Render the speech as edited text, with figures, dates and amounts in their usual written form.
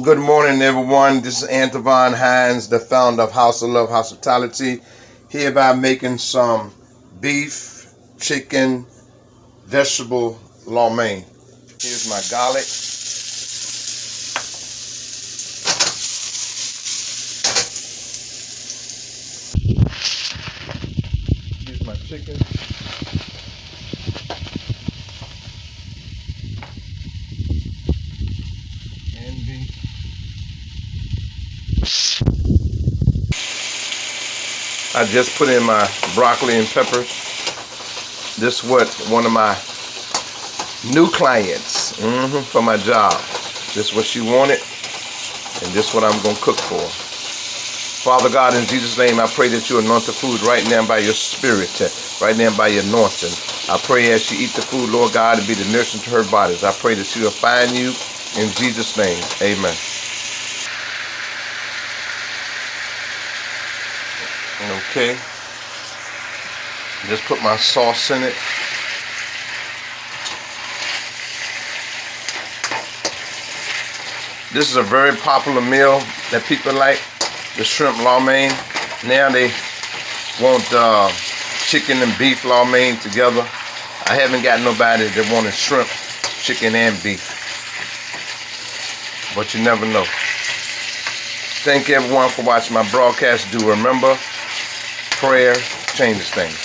Good morning, everyone. This is Anthony Hines, the founder of House of Love Hospitality, hereby making some beef, chicken, vegetable lo mein. Here's my garlic. Here's my chicken. And beef. I just put in my broccoli and peppers. This is what one of my new clients for my job. This is what she wanted, and this is what I'm going to cook for. Father God, in Jesus' name, I pray that you anoint the food right now by your spirit, right now by your anointing. I pray as she eat the food, Lord God, to be the nourishment to her bodies. I pray that she will find you in Jesus' name. Amen. Okay. Just put my sauce in it. This is a very popular meal that people like, the shrimp lo mein. Now they want chicken and beef lo mein together. I haven't got nobody that wanted shrimp, chicken, and beef. But you never know. Thank everyone for watching my broadcast. Do remember, prayer changes things.